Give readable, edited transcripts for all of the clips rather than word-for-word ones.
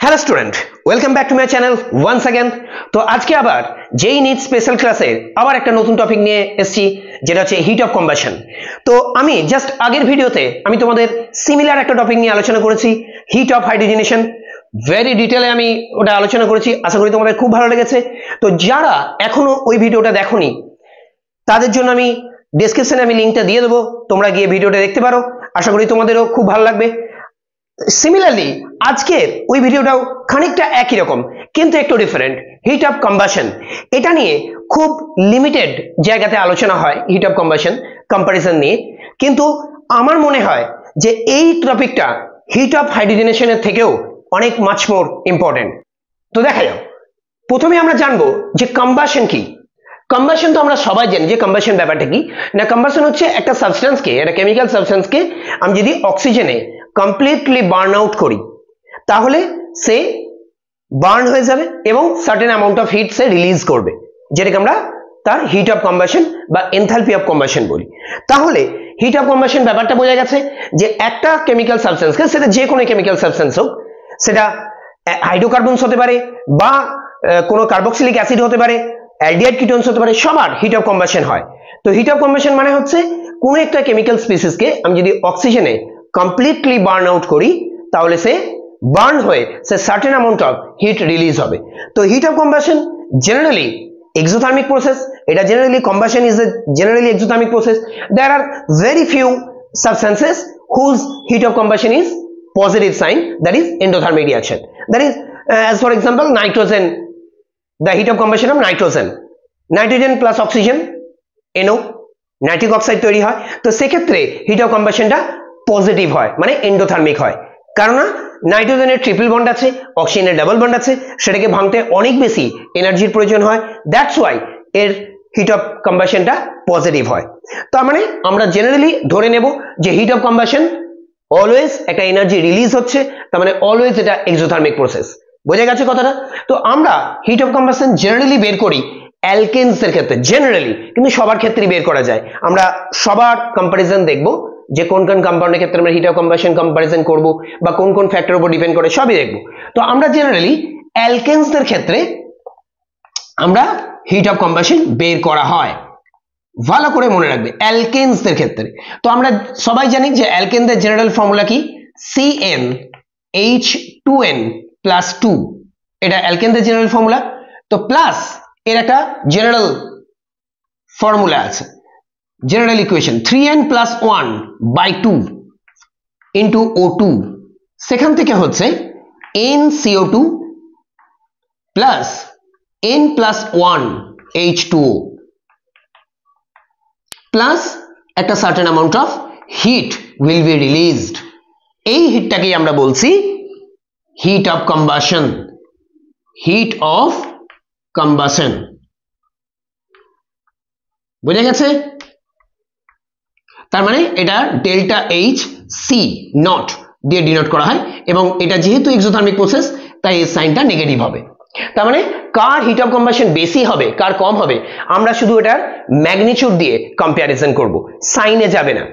Hello student, welcome back to my channel once again. তো আজকে আবার যেই নিট স্পেশাল ক্লাসে আবার একটা নতুন টপিক নিয়ে এসেছি, যেটা হচ্ছে হিট অফ কম্বাশন। তো আমি জাস্ট আগের ভিডিওতে আমি তোমাদের সিমিলার একটা টপিক নিয়ে আলোচনা করেছি, হিট অফ হাইড্রোজেনেশন। ভেরি ডিটেলে আমি ওটা আলোচনা করেছি, আশা করি তোমাদের খুব ভালো লেগেছে। তো যারা এখনো ওই ভিডিওটা দেখোনি তাদের জন্য আমি ডেসক্রিপশনে আমি লিঙ্কটা দিয়ে দেবো, তোমরা গিয়ে ভিডিওটা দেখতে পারো, আশা করি তোমাদেরও খুব ভালো লাগবে। সিমিলারলি আজকের ওই ভিডিওটাও খানিকটা একই রকম কিন্তু একটু ডিফারেন্ট, হিট অফ কম্বাশন। এটা নিয়ে খুব লিমিটেড জায়গাতে আলোচনা হয় হিট অফ কম্বাশন কম্পারিজন নিয়ে, কিন্তু আমার মনে হয় যে এই টপিকটা হিট অফ হাইড্রোজেনেশনের থেকেও অনেক মাচ মোর ইম্পর্টেন্ট। তো দেখা যাক, প্রথমে আমরা জানবো যে কম্বাশন কি। কম্বাশন তো আমরা সবাই জানি যে কম্বাশন ব্যাপারটা কি না। কম্বাশন হচ্ছে একটা সাবস্টেন্সকে, একটা কেমিক্যাল সাবস্টেন্সকে আমি যদি অক্সিজেনে কমপ্লিটলি বার্ন আউট করি তাহলে সে বার্ন হয়ে যাবে এবং certain amount of hit say release করবে, যেটাকে আমরা তার হিট অফ কম্বাশন বা এনথালপি অফ কম্বাশন বলি। তাহলে হিট অফ কম্বাশন ব্যাপারটা বোঝা গেছে যে একটা কেমিক্যাল সাবস্টেন্সকে, সেটা যে কোনো কেমিক্যাল সাবস্টেন্স হোক, সেটা হাইড্রোকার্বনস হতে পারে বা কোনো কার্বক্সিলিক অ্যাসিড হতে পারে, অ্যালডিহাইড কিটোনস হতে পারে, সবার হিট অফ কম্বাশন হয়। তো হিট অফ কম্বাশন মানে হচ্ছে কোনো একটা কেমিক্যাল স্পিসিসকে আমি যদি অক্সিজেনে কমপ্লিটলি বার্ন আউট করি তাহলে সে বার্ন হয়ে সে certain amount of heat release হবে। তো heat of combustion generally exothermic process, এটা generally combustion is a generally exothermic process. There are very few substances whose heat of combustion is positive sign, that is endothermic reaction. That is as for example nitrogen, the heat of combustion of nitrogen plus oxygen NO, nitric oxide তৈরি হয়। তো সেক্ষেত্রে heat of কম্বাশনটা positive হয়, মানে endothermic হয়, কারণ নাইট্রোজেনের triple bond আছে, অক্সিজেনের ডাবল বন্ড আছে, সেটাকে ভাঙতে অনেক বেশি এনার্জির প্রয়োজন হয়। দ্যাটস ওয়াই এর হিট অফ কম্বাশনটা পজিটিভ হয়। তার মানে আমরা জেনারেলি ধরে নেব যে হিট অফ কম্বাশন অলওয়েজ একটা এনার্জি রিলিজ হচ্ছে, তার মানে অলওয়েজ এটা এক্সোথার্মিক প্রসেস। বোঝা গেছে কথাটা? তো আমরা হিট অফ কম্বাশন জেনারেলি বের করি অ্যালকেনস এর ক্ষেত্রে, জেনারেলি, কিন্তু সবার ক্ষেত্রে বের করা যায়। আমরা সবার কম্পারিজন দেখব যে কোন কোন কম্পাউন্ডের ক্ষেত্রে আমরা হিট অফ কম্বাশন কম্পারিজন করব বা কোন কোন ফ্যাক্টরের উপর ডিপেন্ড করে, সবই দেখব। তো আমরা জেনারেলি অ্যালকেনস এর ক্ষেত্রে আমরা হিট অফ কম্বাশন বের করা হয়, ভালো করে মনে রাখবে অ্যালকেনস এর ক্ষেত্রে। তো আমরা সবাই জানি যে অ্যালকেনদের জেনারেল ফর্মুলা কি, CnH2n+2, এটা অ্যালকেনদের জেনারেল ফর্মুলা। তো প্লাস এর একটা জেনারেল ফর্মুলা আছে, general equation 3n+1/2 into O2, সেখান থেকে হচ্ছে NCO2 প্লাস n+1H2O প্লাস একটা certain amount of hit will be released. এই হিটটাকেই আমরা বলছি hit of combustion, hit of combustion. বুঝে গেছে? তার মানে এটা ডেল্টা এইচ সি নট দিয়ে ডিনোট করা হয়, এবং এটা যেহেতু এক্সোথার্মিক প্রসেস তাই এর সাইনটা নেগেটিভ হবে। তার মানে কার হিট অফ কম্বাশন বেশি হবে কার কম হবে আমরা শুধু এটার ম্যাগনিটিউড দিয়ে কম্প্যারিজন করব, সাইনে যাবে না।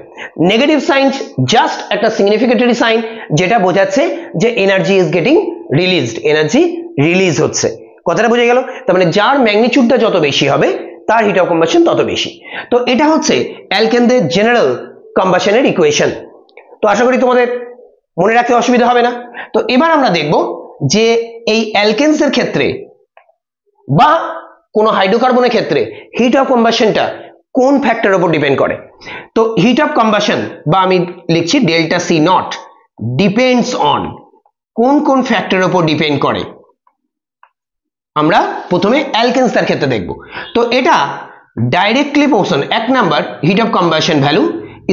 নেগেটিভ সাইন জাস্ট একটা সিগনিফিকেটরি সাইন, যেটা বোঝাচ্ছে যে energy is getting released, energy release হচ্ছে। কথাটা বোঝা গেল? তার মানে যার ম্যাগনিটিউডটা যত বেশি হবে তার হিট অফ কম্বাশন তত বেশি। তো এটা হচ্ছে অ্যালকেনদের জেনারেল কম্বাশনের ইকুয়েশন। তো আশা করি তোমাদের মনে রাখতে অসুবিধা হবে না। তো এবার আমরা দেখব যে এই অ্যালকেনস এর ক্ষেত্রে বা কোন হাইড্রোকার্বনের ক্ষেত্রে হিট অফ কম্বাশনটা কোন ফ্যাক্টরের উপর ডিপেন্ড করে। তো হিট অফ কম্বাশন বা আমি লিখছি delta C not depends on কোন কোন ফ্যাক্টরের উপর ডিপেন্ড করে, আমরা প্রথমে অ্যালকেনস এর ক্ষেত্রে দেখব। তো এটা ডাইরেক্টলি প্রপোর্শনাল, এক number hit of combustion value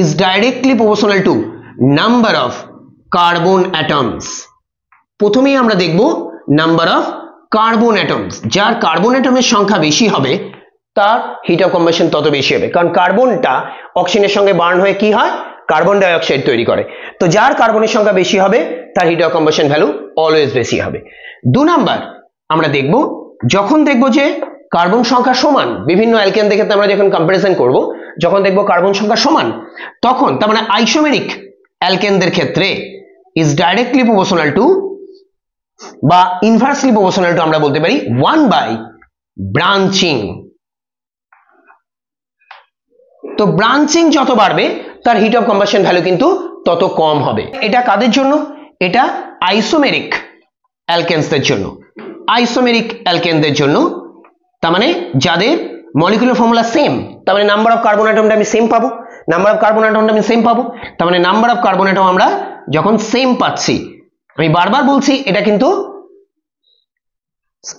is directly proportional to number of carbon atoms. প্রথমেই আমরা দেখব নাম্বার অফ কার্বন অ্যাটমস, যার কার্বন অ্যাটমের সংখ্যা বেশি হবে তার হিট অফ কম্বাশন তত বেশি হবে, কারণ কার্বনটা অক্সিজেনের সঙ্গে বার্ন হয়ে কি হয়, কার্বন ডাই অক্সাইড তৈরি করে। তো যার কার্বনের সংখ্যা বেশি হবে তার heat of combustion value always বেশি হবে। 2 নাম্বার আমরা দেখব, যখন দেখব যে কার্বন সংখ্যা সমান, বিভিন্ন অ্যালকেনদের ক্ষেত্রে আমরা যখন কম্পারিজন করব, যখন দেখব কার্বন সংখ্যা সমান, তখন তার মানে আইসোমেরিক অ্যালকেনদের ক্ষেত্রে ইজ ডাইরেক্টলি প্রপোর্শনাল টু বা ইনভার্সলি প্রপোর্শনাল টু আমরা বলতে পারি 1 বাই ব্রাঞ্চিং। তো ব্রাঞ্চিং যত বাড়বে তার হিট অফ কম্বাসন ভ্যালু কিন্তু তত কম হবে। এটা কাদের জন্য? এটা আইসোমেরিক অ্যালকেনসদের জন্য, আইসোমেরিক অ্যালকেনদের জন্য, তার মানে যাদের মলিকুলার ফর্মুলা সেম, তার মানে নাম্বার অফ কার্বন অ্যাটমটা আমি সেম পাবো, নাম্বার অফ কার্বন অ্যাটমটা আমি সেম পাবো, তার মানে নাম্বার অফ কার্বন অ্যাটম আমরা যখন সেম পাচ্ছি, আমি বারবার বলছি এটা কিন্তু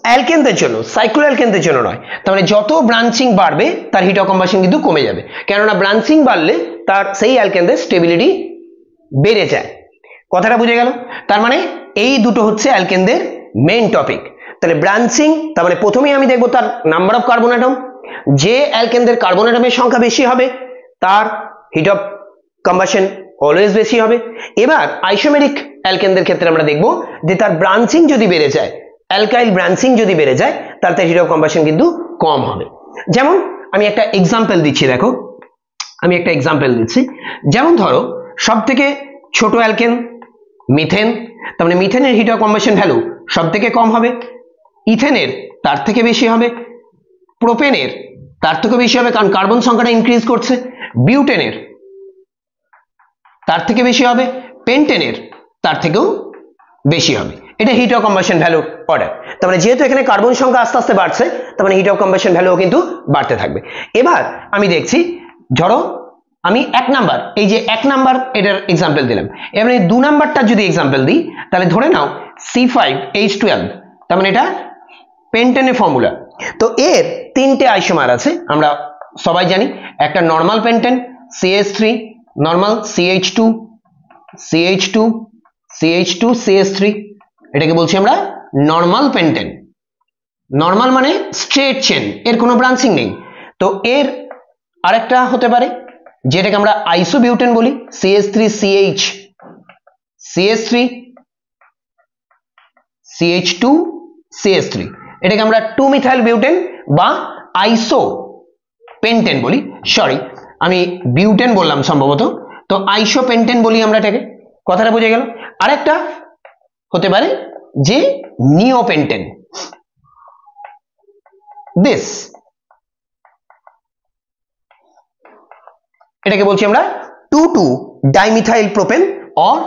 অ্যালকেনদের জন্য, সাইক্লো অ্যালকেনদের জন্য নয়। তার মানে যত ব্রাঞ্চিং বাড়বে তার হিট অফ কম্বাসন কিন্তু কমে যাবে, কেননা ব্রাঞ্চিং বাড়লে তার সেই অ্যালকেনদের স্টেবিলিটি বেড়ে যায়। কথাটা বুঝে গেল? তার মানে এই দুটো হচ্ছে অ্যালকেনদের মেইন টপিক। তাহলে ব্রাঞ্চিং, তার মানে প্রথমেই আমি দেখবো তার নাম্বার অফ কার্বন অ্যাটম, যে অ্যালকেনদের কার্বন অ্যাটমের সংখ্যা বেশি হবে তার হিট অফ কম্বাসন অলওয়েজ বেশি হবে। এবার আইসোমেরিক অ্যালকেনদের ক্ষেত্রে আমরা দেখবো যে তার ব্রাঞ্চিং যদি বেড়ে যায়, অ্যালকাইল ব্রাঞ্চিং যদি বেড়ে যায়, তার হিট অফ কম্বাসন কিন্তু কম হবে। যেমন আমি একটা এক্সাম্পল দিচ্ছি, দেখো আমি একটা এক্সাম্পল দিচ্ছি। যেমন ধরো সব থেকে ছোট অ্যালকেন মিথেন, তার মানে মিথেনের হিট অফ কম্বাসন ভ্যালু সব থেকে কম হবে, ইথেনের তার থেকে বেশি হবে, প্রোপেনের তার থেকে বেশি হবে কারণ কার্বন সংখ্যাটা ইনক্রিজ করছে, বিউটেনের তার থেকে বেশি হবে, পেন্টেনের তার থেকেও বেশি হবে। এটা hit of combustion value order. তার মানে যেহেতু এখানে কার্বন সংখ্যা আস্তে আস্তে বাড়ছে, তার মানে হিট অফ কম্বাসন ভ্যালুও কিন্তু বাড়তে থাকবে। এবার আমি দেখছি, ধরো আমি এক নাম্বার, এই যে এক নাম্বার এটার এক্সাম্পল দিলাম, এবার এই 2 নাম্বারটা যদি এক্সাম্পল দিই, তাহলে ধরে নাও C5H12, তার মানে এটা পেন্টেনের ফর্মুলা। তো এর 3টে আইসোমার আছে আমরা সবাই জানি, একটা normal pentane CH3, normal CH2, CH2, CH2, CH3, এটাকে বলছি আমরা নর্মাল পেন্টেন। নর্মাল মানে স্ট্রেট চেন, এর কোনো ব্রাঞ্চিং নেই। তো এর আরেকটা হতে পারে যেটাকে আমরা আইসোবিউটেন বলি, CH3CH, CH3, CH2, CH3, এটাকে আমরা 2 মিথাইল বিউটেন বা আইসো পেন্টেন বলি। সরি, আমি বিউটেন বললাম সম্ভবত, তো আইসো পেন্টেন বলি আমরা এটাকে। কথাটা বুঝে গেল? আরেকটা হতে পারে যে নিওপেন্টেন, দিস, এটাকে বলছি আমরা 2,2 ডাইমিথাইল প্রোপেন অর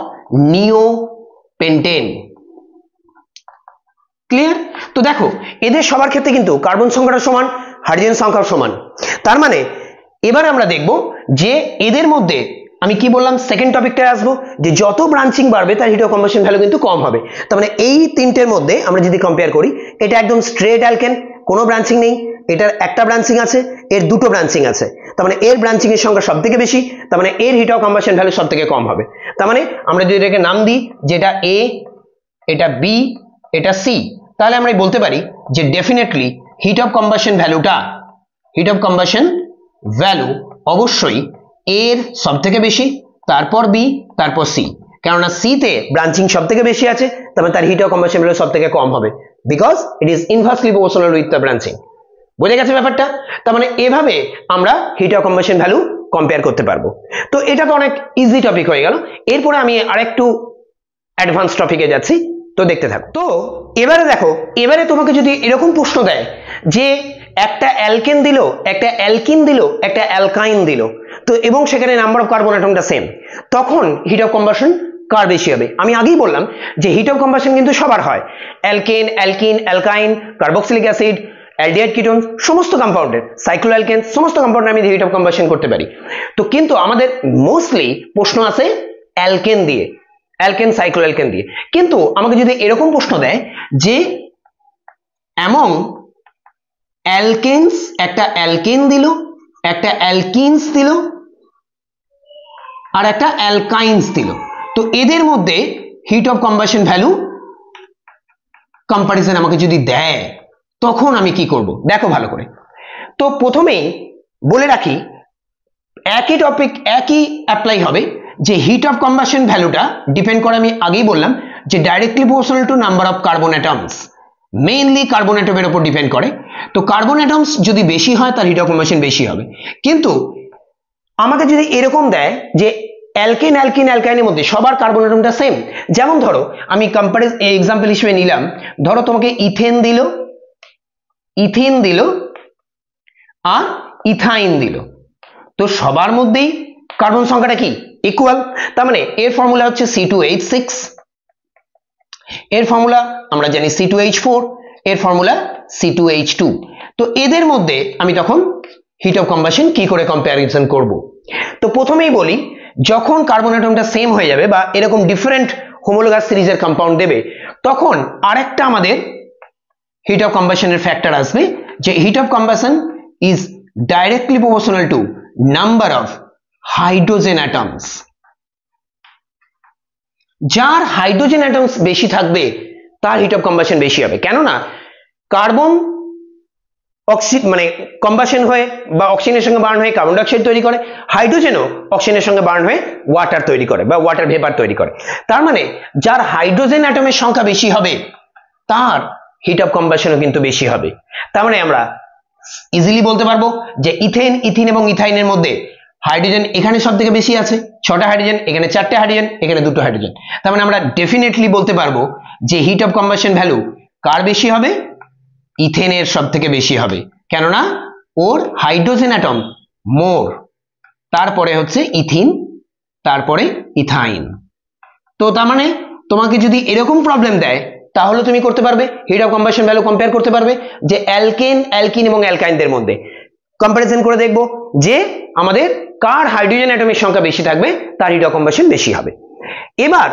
নিওপেন্টেন। ক্লিয়ার? তো দেখো এদের সবার ক্ষেত্রে কিন্তু কার্বন সংখ্যাটা সমান, হাইড্রোজেন সংখ্যা সমান। তার মানে এবার আমরা দেখব যে এদের মধ্যে আমি কি বললাম, সেকেন্ড টপিকটায় আসবো, যে যত ব্রাঞ্চিং বাড়বে তার হিট অফ কম্বাসন ভ্যালু কিন্তু কম হবে। তার মানে এই তিনটের মধ্যে আমরা যদি কম্পেয়ার করি, এটা একদম স্ট্রেট অ্যালকেন, কোনো ব্রাঞ্চিং নেই, এটার একটা ব্রাঞ্চিং আছে, এর দুটো ব্রাঞ্চিং আছে, তার মানে এর ব্রাঞ্চিং এর সংখ্যা সব থেকে বেশি, তার মানে এর হিট অফ কম্বাসন ভ্যালু সব থেকে কম হবে। তার মানে আমরা যদি এটাকে নাম দিই, যেটা A, এটা B, এটা C, তাহলে আমরা বলতে পারি যে ডেফিনেটলি হিট অফ কম্বাসন ভ্যালুটা, হিট অফ কম্বাসন ভ্যালু অবশ্যই এর সব থেকে বেশি, তারপর B, তারপর C, কেননা C তে ব্রাঞ্চিং সব থেকে বেশি আছে, তার তার হিট অফ কম্বাসন ভ্যালু সব থেকে কম হবে, because it is inversely proportional with the branching. বুঝে গেছে ব্যাপারটা? তার মানে এভাবে আমরা hit of combustion value compare করতে পারবো। তো এটা তো অনেক ইজি টপিক হয়ে গেল। এরপরে আমি আরেকটু অ্যাডভান্স টপিকে যাচ্ছি, তো দেখতে থাকো। তো এবারে দেখো, এবারে তোমাকে যদি এরকম প্রশ্ন দেয় যে একটা অ্যালকেন দিল, একটা অ্যালকিন দিল, একটা অ্যালকাইন দিল, তো এবং সেখানে নাম্বার অফ কার্বন অ্যাটমটা সেম, তখন হিট অফ কম্বাসন কার বেশি হবে? আমি আগেই বললাম যে হিট অফ কম্বাসন কিন্তু সবার হয়, alkane, alkyne, অ্যালকাইন, carboxylic acid, aldehyde ketone, সমস্ত কম্পাউন্ডের, সাইক্লোঅ্যালকেন, সমস্ত কম্পাউন্ডে আমি হিট অফ কম্বাসন করতে পারি। তো কিন্তু আমাদের মোস্টলি প্রশ্ন আছে অ্যালকেন দিয়ে, অ্যালকেন, সাইক্লোঅ্যালকেন দিয়ে। কিন্তু আমাকে যদি এরকম প্রশ্ন দেয় যে এমন অ্যালকেনস, একটা অ্যালকেন দিল, একটা অ্যালকিনস দিল, আর একটা অ্যালকাইনস দিল, তো এদের মধ্যে hit of combustion value comparison আমাকে যদি দেয়, তখন আমি কি করব? দেখো ভালো করে। তো প্রথমেই বলে রাখি, একই টপিক একই অ্যাপ্লাই হবে, যে হিট অফ কম্বাসন ভ্যালুটা ডিপেন্ড করে, আমি আগেই বললাম যে directly proportional to number of carbon atoms, mainly carbon অ্যাটমের উপর ডিপেন্ড করে। তো কার্বন অ্যাটমস যদি বেশি হয় তার হিট অফ কম্বাসন বেশি হবে। কিন্তু আমাকে যদি এরকম দেয় যে অ্যালকেন অ্যালকিন অ্যালকাইনের মধ্যে সবার কার্বন অ্যাটমটা সেম। যেমন ধরো আমি এক্সাম্পল হিসেবে নিলাম, ধরো তোমাকে ইথেন দিল, ইথিন দিল আর ইথাইন দিল, তো সবার মধ্যেই কার্বন সংখ্যাটা কি ইকুয়াল। তার মানে এর ফর্মুলা হচ্ছে C2H6, এর ফর্মুলা আমরা জানি C2H4, এর ফর্মুলা C2H2। তো এদের মধ্যে আমি তখন হিট অফ কম্বাশন কি করে কম্প্যারিজন করব। তো প্রথমেই বলি, যখন কার্বন অ্যাটমটা সেম হয়ে যাবে বা এরকম ডিফারেন্ট হোমোলোগাস সিরিজের কম্পাউন্ড দেবে, তখন আরেকটা আমাদের হিট অফ কম্বাশনের ফ্যাক্টর আসবে, যে heat of combustion is directly proportional to number of hydrogen atoms. যার হাইড্রোজেন অ্যাটমস বেশি থাকবে তার হিট অফ কম্বাশন বেশি হবে। কেননা কার্বন মানে কম্বাশন হয়ে বা অক্সিজেনের সঙ্গে বার্ন হয়ে কার্বন ডাইঅক্সাইড তৈরি করে, হাইড্রোজেনও অক্সিজেনের সঙ্গে বার্ন হয়ে ওয়াটার তৈরি করে বা ওয়াটার ভেপার তৈরি করে। তার মানে যার হাইড্রোজেন অ্যাটমের সংখ্যা বেশি হবে তার হিট অফ কম্বাশনও কিন্তু বেশি হবে। তার মানে আমরা ইজিলি বলতে পারবো যে ইথেন, ইথিন এবং ইথাইনের মধ্যে হাইড্রোজেন এখানে সব থেকে বেশি আছে, 6টা হাইড্রোজেন, এখানে 4টে হাইড্রোজেন, এখানে 2টো হাইড্রোজেন। তার মানে আমরা ডেফিনেটলি বলতে পারবো যে হিট অফ কম্বাশন ভ্যালু কার বেশি হবে, ইথেনের সব থেকে বেশি হবে, কেননা ওর হাইড্রোজেন অ্যাটম মোর, তারপরে হচ্ছে ইথিন, তারপরে ইথাইন। তো তার মানে তোমাকে যদি এরকম প্রবলেম দেয় তাহলে তুমি করতে পারবে hit of combustion value compare করতে পারবে, যে অ্যালকেন, অ্যালকিন এবং অ্যালকাইনদের মধ্যে কম্পারিজন করে দেখবো যে আমাদের কার হাইড্রোজেন অ্যাটমের সংখ্যা বেশি থাকবে তার হিট অফ কম্বাশন বেশি হবে। এবার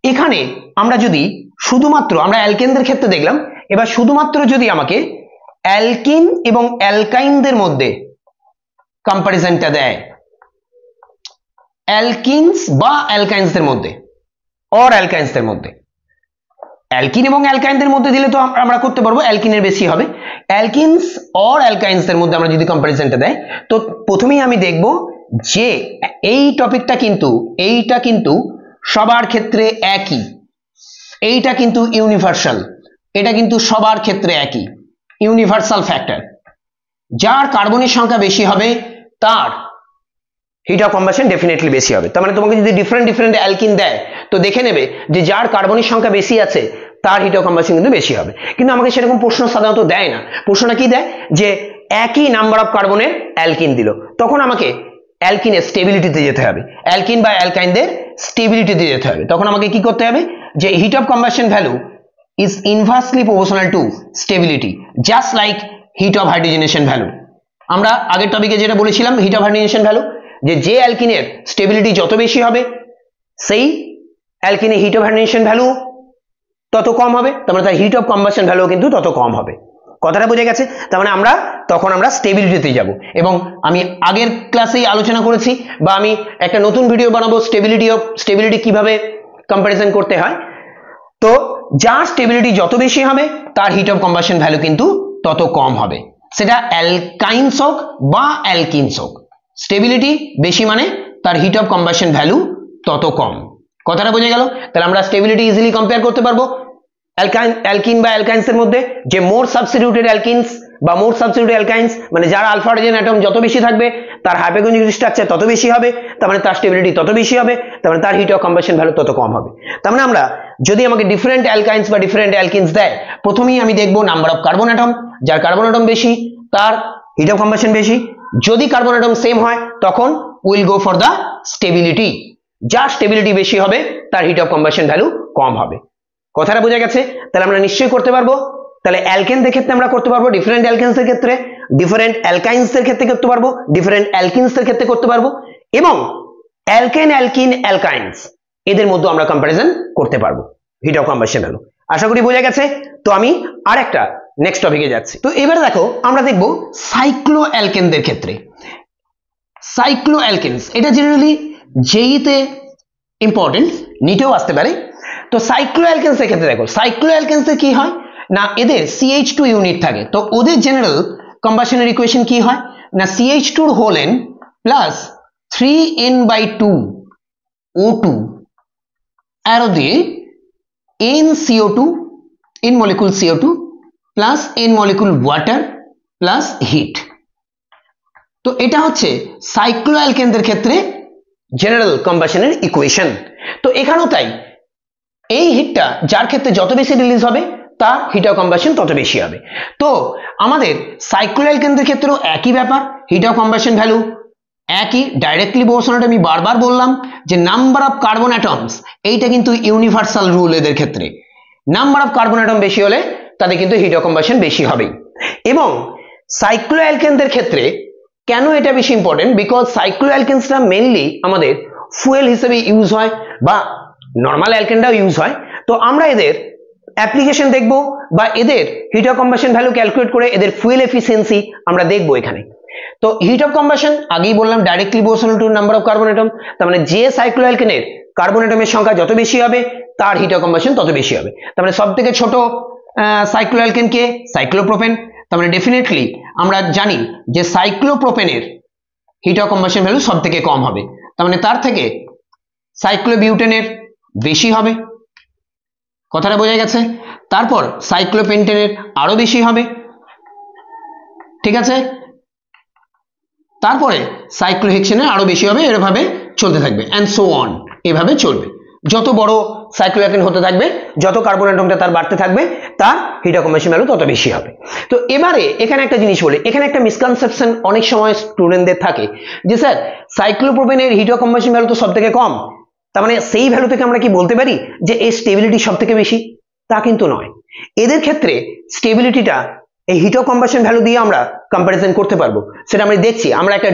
এখানে আমরা যদি শুধুমাত্র, আমরা অ্যালকেনদের ক্ষেত্রে দেখলাম, এবার শুধুমাত্র যদি আমাকে অ্যালকিন এবং অ্যালকাইনদের মধ্যে কম্পারিজনটা দেয়, অ্যালকিনস বা অ্যালকাইন্সদের মধ্যে অর অ্যালকাইন্সদের মধ্যে, অ্যালকিন এবং অ্যালকাইনদের মধ্যে দিলে তো আমরা করতে পারবো অ্যালকিনের বেশি হবে। অ্যালকিনস অর অ্যালকাইন্সদের মধ্যে আমরা যদি কম্পারিজনটা দেয়, তো প্রথমেই আমি দেখব যে এই টপিকটা কিন্তু, এইটা কিন্তু সবার ক্ষেত্রে একই, এইটা কিন্তু ইউনিভার্সাল, এটা কিন্তু সবার ক্ষেত্রে একই ইউনিভার্সাল ফ্যাক্টর। যার কার্বনের সংখ্যা বেশি হবে তার হিট অফ কম্বাশন ডেফিনেটলি বেশি হবে। তার মানে তোমাকে যদি ডিফারেন্ট অ্যালকিন দেয় তো দেখে নেবে যে যার কার্বনের সংখ্যা বেশি আছে তার হিট অফ কম্বাশন কিন্তু বেশি হবে। কিন্তু আমাকে সেরকম প্রশ্ন সাধারণত দেয় না। প্রশ্নটা কি দেয়, যে একই নাম্বার অফ কার্বনের অ্যালকিন দিল, তখন আমাকে অ্যালকিনের স্টেবিলিটিতে যেতে হবে, অ্যালকিন বা অ্যালকাইনদের স্টেবিলিটিতে যেতে হবে। তখন আমাকে কি করতে হবে, যে heat of combustion value is inversely proportional to stability, just like heat of hydrogenation value. আমরা আগের টপিকে যেটা বলেছিলাম হিট অফ হাইড্রোজেনেশন ভ্যালু, যে অ্যালকিনের স্টেবিলিটি যত বেশি হবে সেই অ্যালকিনের হিট অফ হাইড্রোজেনেশন ভ্যালু তত কম হবে, তার মানে তার হিট অফ কম্বাশন ভ্যালু কিন্তু তত কম হবে। কথাটা বোঝা গেছে? তার মানে তখন আমরা স্টেবিলিটিতে যাব। এবং আমি আগের ক্লাসেই আলোচনা করেছি, বা আমি একটা নতুন ভিডিও বানাবো স্টেবিলিটি কিভাবে কম্পারিজন করতে হয়। তো যার স্টেবিলিটি যত বেশি হবে তার হিট অফ কম্বাশন ভ্যালু কিন্তু তত কম হবে, সেটা অ্যালকাইন্স হোক বা অ্যালকিনস হোক। স্টেবিলিটি বেশি মানে তার হিট অফ কম্বাশন ভ্যালু তত কম। কথাটা বোঝা গেল? তাহলে আমরা স্টেবিলিটি ইজিলি কম্পেয়ার করতে পারবো অ্যালকিন বা অ্যালকাইন্সের মধ্যে, যে মোর সাবস্টিটিউটেড অ্যালকিনস বা মোর সাবস্টিটিউটেড অ্যালকাইন্স, মানে যার আলফা হাইড্রোজেন অ্যাটম যত বেশি থাকবে তার হাইপোকনজুগেট স্ট্রাকচার তত বেশি হবে, তার মানে তার স্টেবিলিটি তত বেশি হবে, তার মানে তার হিট অফ কম্বাশন ভ্যালু তত কম হবে। তার মানে আমরা যদি আমাকে ডিফারেন্ট অ্যালকাইন্স বা ডিফারেন্ট অ্যালকিনস দেয়, প্রথমেই আমি দেখবো নাম্বার অফ কার্বন অ্যাটম, যার কার্বন অ্যাটম বেশি তার হিট অফ কম্বাশন বেশি। যদি কার্বন অ্যাটম সেম হয় তখন will go for the stability, যার স্টেবিলিটি বেশি হবে তার হিট অফ কম্বাশন ভ্যালু কম হবে। কথাটা বোঝা গেছে? তাহলে আমরা নিশ্চয়ই করতে পারবো। তাহলে অ্যালকেনদের ক্ষেত্রে আমরা করতে পারবো, ডিফারেন্ট অ্যালকেনসের ক্ষেত্রে, ডিফারেন্ট অ্যালকাইন্সের ক্ষেত্রে করতে পারবো, ডিফারেন্ট অ্যালকিনসের ক্ষেত্রে করতে পারবো, এবং অ্যালকেন, অ্যালকিন, অ্যালকাইন্স এদের মধ্যে আমরা কম্পারিজন করতে পারবো হিট অফ কম্বাশন ভ্যালু। আশা করি বোঝা গেছে। তো আমি আরেকটা নেক্সট টপিকে যাচ্ছি। তো এবারে দেখো আমরা দেখবো সাইক্লো অ্যালকেনদের ক্ষেত্রে। সাইক্লো অ্যালকেনস এটা জেনারেলি জেইতে ইম্পর্টেন্ট, নিটেও আসতে পারে। তো সাইক্লো অ্যালকেনসের ক্ষেত্রে দেখো, সাইক্লো অ্যালকেনসে কি হয় না, এদের CH2 ইউনিট থাকে। তো ওদের জেনারেল কম্বাশনের ইকুয়েশন কি হয় না, CH2 whole n plus 3n/2 O2 arrow দিয়ে NCO2, n molecule CO2 plus n molecule water plus heat. তো এটা হচ্ছে সাইক্লো অ্যালকেনদের ক্ষেত্রে জেনারেল কম্বাশনের ইকুয়েশন। তো এখানেও তাই, এই হিটটা যার ক্ষেত্রে যত বেশি রিলিজ হবে তার হিট অফ কম্বাশন তত বেশি হবে। তো আমাদের সাইক্লোঅ্যালকেনদের ক্ষেত্রেও একই ব্যাপার, হিট অফ কম্বাশন ভ্যালু একই, ডাইরেক্টলি প্রপোর্শনাল। আমি বারবার বললাম যে নাম্বার অফ কার্বন অ্যাটমস, এইটা কিন্তু ইউনিভার্সাল রুল এদের ক্ষেত্রে। নাম্বার অফ কার্বন অ্যাটম বেশি হলে তাদের কিন্তু হিট অফ কম্বাশন বেশি হবে। এবং সাইক্লোঅ্যালকেনদের ক্ষেত্রে কেন এটা বেশি ইম্পর্টেন্ট, বিকজ সাইক্লোঅ্যালকেনসটা মেইনলি আমাদের ফুয়েল হিসেবে ইউজ হয়, বা নর্মাল অ্যালকেনটাও ইউজ হয়। তো আমরা এদের অ্যাপ্লিকেশন দেখব, বা এদের hit of combustion value calculate করে এদের ফুয়েল এফিসিয়েন্সি আমরা দেখবো এখানে। তো হিট অফ কম্বাশন আগেই বললাম directly proportional to number of carbon atom. তার মানে যে সাইক্লোঅ্যালকেনের কার্বন অ্যাটমের সংখ্যা যত বেশি হবে তার হিট অফ কম্বাশন তত বেশি হবে। তার মানে সব থেকে ছোট সাইক্লোঅ্যালকেন কে? সাইক্লোপ্রোপেন। তার মানে ডেফিনেটলি আমরা জানি যে সাইক্লোপ্রোপেনের হিট অফ কম্বাশন ভ্যালু সব থেকে কম হবে। তার মানে তার থেকে সাইক্লোবিউটেনের বেশি হবে, কথাটা বোঝা গেছে। তারপর সাইক্লোপেন্টেনের আরো বেশি হবে, ঠিক আছে। তারপরে সাইক্লোহেক্সেনের আরো বেশি হবে, এভাবে চলতে থাকবে, এন্ড সো অন, এভাবে চলবে। যত বড় সাইক্লোঅ্যালকেন হতে থাকবে, যত কার্বন অ্যাটমটা তার বাড়তে থাকবে, তার হিট অফ কম্বাশন ভ্যালু তত বেশি হবে। তো এবারে এখানে একটা জিনিস বলি, এখানে একটা মিসকনসেপশন অনেক সময় স্টুডেন্টদের থাকে যে স্যার সাইক্লোপ্রোপেনের হিট অফ কম্বাশন ভ্যালু তো সব থেকে কম, তার মানে সেই ভ্যালু থেকে আমরা কি বলতে পারি যে এর স্টেবিলিটি সব থেকে বেশি? তা কিন্তু নয়। এদের ক্ষেত্রে স্টেবিলিটিটা এই হিট অফ কম্বাশন ভ্যালু দিয়ে আমরা কম্পারিজন করতে পারবো, সেটা আমরা দেখছি। আমরা একটা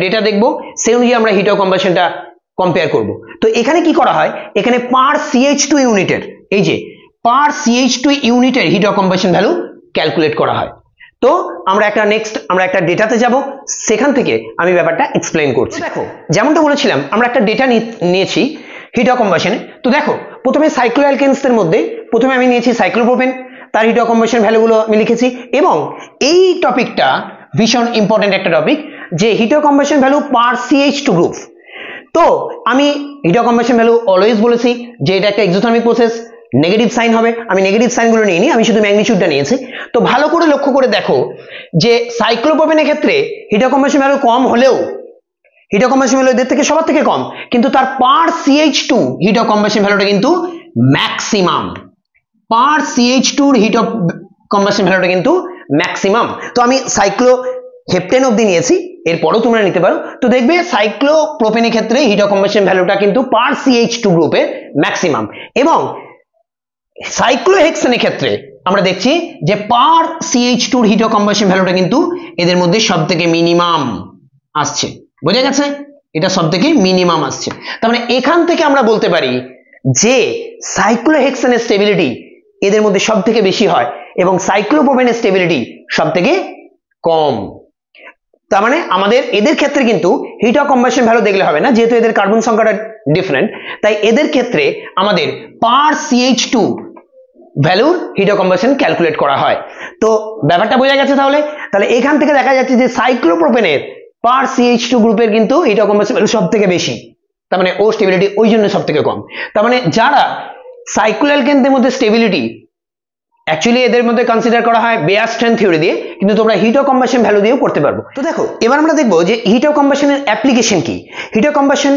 ডেটা দেখব, সেই অনুযায়ী আমরা হিট অফ কম্বাশনটা কম্পেয়ার করব। তো এখানে কি করা হয়, এখানে পার CH2 ইউনিটের, এই যে পার CH2 ইউনিটের hit of combustion value calculate করা হয়। তো আমরা একটা ডেটাতে যাব, সেখান থেকে আমি ব্যাপারটা এক্সপ্লেইন করছি। দেখো যেমনটা বলেছিলাম, আমরা একটা ডেটা নিয়েছি হিট অফ কম্বাশনে। তো দেখো প্রথমে সাইক্লোঅ্যালকেনসদের মধ্যে প্রথমে আমি নিয়েছি সাইক্লোপ্রোপেন, তার হিট অফ কম্বাশন ভ্যালুগুলো আমি লিখেছি। এবং এই টপিকটা ভীষণ ইম্পর্টেন্ট একটা টপিক, যে heat of combustion value per CH2 group. তো আমি hit of combustion value always বলেছি যে এটা একটা এক্সোথার্মিক প্রসেস, নেগেটিভ সাইন হবে। আমি নেগেটিভ সাইনগুলো নিইনি, আমি শুধু ম্যাগনিটিউডটা নিয়েছি। তো ভালো করে লক্ষ্য করে দেখো যে সাইক্লোপ্রোপেনের ক্ষেত্রে হিট অফ কম্বাশন ভ্যালু কম হলেও, হিট অফ কম্বাশন ভ্যালু এদের থেকে সবার থেকে কম, কিন্তু তার পার CH2 হিট অফ কম্বাশন ভ্যালুটা কিন্তু maximum. Per CH2 hit of combustion ভ্যালুটা কিন্তু ম্যাক্সিমাম। তো আমি সাইক্লোহেপটেন অবধি নিয়েছি, এরপরও তোমরা নিতে পারো। তো দেখবে সাইক্লোপ্রোপেনের ক্ষেত্রে হিট অফ কম্বাশন ভ্যালুটা কিন্তু পার CH2 গ্রুপে ম্যাক্সিমাম, এবং সাইক্লোহেক্সেনের ক্ষেত্রে আমরা দেখছি যে পার CH2 হিট অফ কম্বাশন ভ্যালুটা কিন্তু এদের মধ্যে সব থেকে মিনিমাম আসছে। বোঝা গেছে? এটা সব থেকে মিনিমাম আসছে। তার মানে এখান থেকে আমরা বলতে পারি যে সাইক্লোহেক্সেনের স্টেবিলিটি এদের মধ্যে সব থেকে বেশি হয়, এবং সাইক্লোপ্রোপেনের স্টেবিলিটি সব থেকে কম। তার মানে আমাদের এদের ক্ষেত্রে কিন্তু হিট অফ কম্বাশন ভ্যালু দেখলে হবে না, যেহেতু এদের কার্বন সংখ্যাটা ডিফারেন্ট, তাই এদের ক্ষেত্রে আমাদের পার CH2 ভ্যালুর হিট অফ কম্বাশন ক্যালকুলেট করা হয়। তো ব্যাপারটা বোঝা গেছে? তাহলে এখান থেকে দেখা যাচ্ছে যে সাইক্লোপ্রোপেনের পার CH2 গ্রুপের কিন্তু হিট অফ কম্বাশন ভ্যালু সব থেকে বেশি, তার মানে ও স্টেবিলিটি ওই জন্য সব থেকে কম। তার মানে যারা সাইক্লোঅ্যালকেনদের মধ্যে স্টেবিলিটি অ্যাকচুয়ালি এদের মধ্যে কনসিডার করা হয় বেয়ার স্ট্রেন্থ থিওরি দিয়ে, কিন্তু তোমরা হিট অফ কম্বাশন ভ্যালু দিয়েও করতে পারবো। তো দেখো এবার আমরা দেখবো যে হিট অফ কম্বাশনের অ্যাপ্লিকেশন কি, হিট অফ কম্বাশন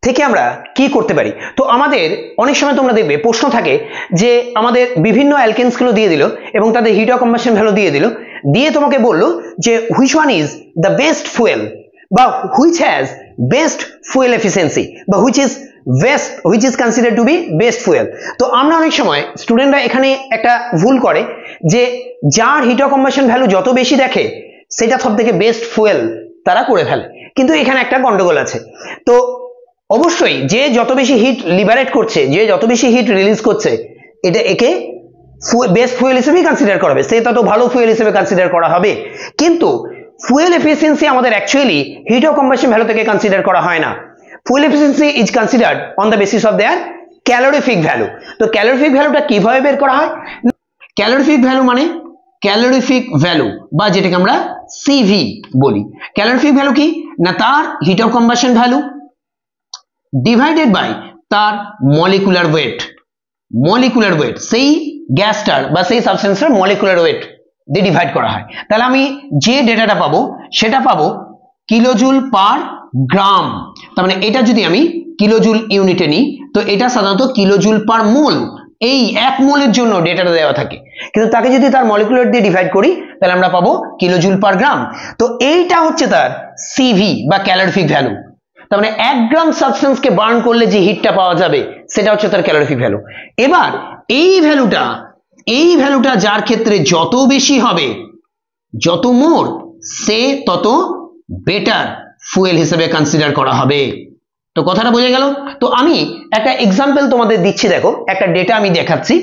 থেকে আমরা কি করতে পারি। তো আমাদের অনেক সময় তোমরা দেখবে প্রশ্ন থাকে যে আমাদের বিভিন্ন অ্যালকেনসগুলো দিয়ে দিল এবং তাদের হিট অফ কম্বাশন ভ্যালু দিয়ে তোমাকে বললো যে which one is the best fuel, বা which has best fuel efficiency, বা which is considered to be best fuel. তো আমরা অনেক সময় স্টুডেন্টরা এখানে একটা ভুল করে যে যার হিট অফ কম্বাশন ভ্যালু যত বেশি দেখে সেটা সব থেকে বেস্ট ফুয়েল তারা করে ফেলে, কিন্তু এখানে একটা গন্ডগোল আছে। তো অবশ্যই যে যত বেশি হিট লিবারেট করছে, যে যত বেশি হিট রিলিজ করছে, একে বেস্ট ফুয়েল হিসেবেই কনসিডার করা হবে, সে তত ভালো ফুয়েল হিসেবে কনসিডার করা হবে। কিন্তু ফুয়েল এফিসিয়েন্সি আমাদের actually hit of combustion value থেকে কনসিডার করা হয় না। Fuel efficiency is considered on the basis of their calorific value. তো ক্যালোরিফিক ভ্যালুটা কিভাবে বের করা হয়? ক্যালোরিফিক ভ্যালু মানে ক্যালোরিফিক ভ্যালু, বা যেটাকে আমরা CV বলি। ক্যালোরিফিক ভ্যালু কি না, তার heat of combustion value divided by তার মলিকুলার ওয়েট। সেই গ্যাসটার বা সেই সাবস্টেন্সের মলিকুলার ওয়েট দিয়ে ডিভাইড করা হয়। তাহলে আমি যে ডেটাটা পাবো সেটা পাবো কিলোজুল পার গ্রাম। তার মানে এটা যদি আমি কিলোজুল ইউনিটে নিই তো এটা সাধারণত কিলোজুল পার মোল, এই 1 মোলের জন্য ডেটাটা দেওয়া থাকে, কিন্তু তাকে যদি তার মলিকুলার দিয়ে ডিভাইড করি তাহলে আমরা পাবো কিলোজুল পার গ্রাম। তো এইটা হচ্ছে তার সিভি বা ক্যালোরিফিক ভ্যালু। তার মানে 1 গ্রাম সাবস্টেন্সকে বার্ন করলে যে হিটটা পাওয়া যাবে সেটা হচ্ছে তার ক্যালোরিফিক ভ্যালু। এবার এই ভ্যালুটা যার ক্ষেত্রে যত বেশি হবে, যত মোর, সে তত বেটার ফুয়েল হিসেবে কনসিডার করা হবে। তো কথাটা বোঝা গেল? তো আমি একটা এক্সাম্পল তোমাদের দিচ্ছি, দেখো একটা ডেটা আমি দেখাচ্ছি,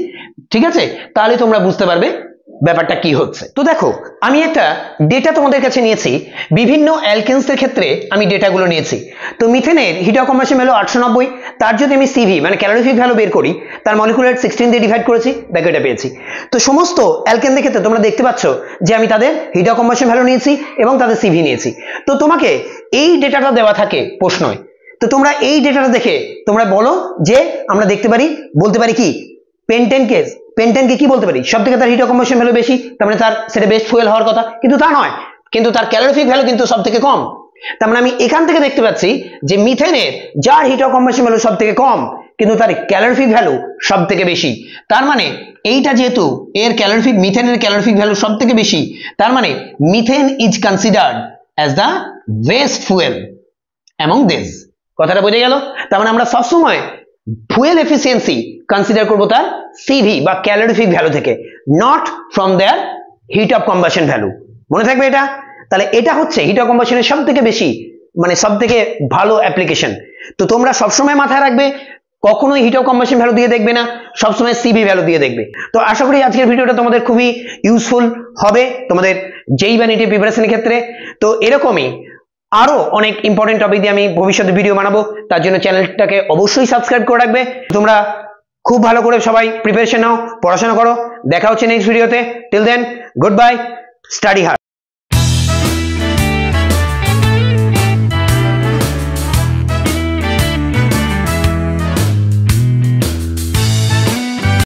ঠিক আছে? তাহলে তোমরা বুঝতে পারবে ব্যাপারটা কি হচ্ছে। তো দেখো আমি একটা ডেটা তোমাদের কাছে নিয়েছি, বিভিন্ন অ্যালকেনসের ক্ষেত্রে আমি ডেটাগুলো নিয়েছি। তো মিথেনের হিট অফ কম্বাশন ভ্যালু 890, তার যদি আমি সিভি মানে ক্যালোরিফিক ভ্যালু বের করি, তার মলিকুলার 16 দিয়ে ডিভাইড করেছি, দেখো এটা পেয়েছি। তো সমস্ত অ্যালকেনদের ক্ষেত্রে তোমরা দেখতে পাচ্ছ যে আমি তাদের হিট অফ কম্বাশন ভ্যালু নিয়েছি এবং তাদের সিভি নিয়েছি। তো তোমাকে এই ডেটাটা দেওয়া থাকে প্রশ্নয়, তো তোমরা এই ডেটাটা দেখে তোমরা বলো যে আমরা বলতে পারি কি পেন্টেনকে কি বলতে পারি, সব থেকে তার হিট অফ কম্বাশন ভ্যালু বেশি, তার মানে তার সেটা বেস্ট ফুয়েল হওয়ার কথা, কিন্তু তা নয়, কিন্তু তার ক্যালোরিফিক ভ্যালু কিন্তু সব থেকে কম। তার মানে আমি এখান থেকে দেখতে পাচ্ছি যে মিথেনের যার হিট অফ কম্বাশন ভ্যালু সব থেকে কম কিন্তু তার ক্যালোরিফিক ভ্যালু সব থেকে বেশি, তার মানে এইটা যেহেতু মিথেনের ক্যালোরিফিক ভ্যালু সব থেকে বেশি, তার মানে methane is considered as the best fuel among this. কথাটা বোঝা গেল? তার মানে আমরা সবসময় ফুয়েল এফিসিয়েন্সি কনসিডার করবো তার সিভি বা ক্যালোরিফিক ভ্যালু থেকে, not from their heat of combustion value. মনে থাকবে এটা? তাহলে এটা হচ্ছে হিট অফ কম্বাশনের সব থেকে বেশি মানে সব থেকে ভালো অ্যাপ্লিকেশন। তো তোমরা সবসময় মাথায় রাখবে কখনোই হিট অফ কম্বাশন ভ্যালু দিয়ে দেখবে না, সবসময় সিভি ভ্যালু দিয়ে দেখবে। তো আশা করি আজকের ভিডিওটা তোমাদের খুবই ইউজফুল হবে তোমাদের যেই বা নিটের প্রিপারেশনের ক্ষেত্রে। তো এরকমই আরো অনেক ইম্পর্টেন্ট টপিক দিয়ে আমি ভবিষ্যতে ভিডিও বানাবো, তার জন্য চ্যানেলটাকে অবশ্যই সাবস্ক্রাইব করে রাখবে। তোমরা খুব ভালো করে সবাই প্রিপারেশন নাও, পড়াশোনা করো। দেখা হচ্ছে নেক্সট ভিডিওতে। Till then good bye, study hard.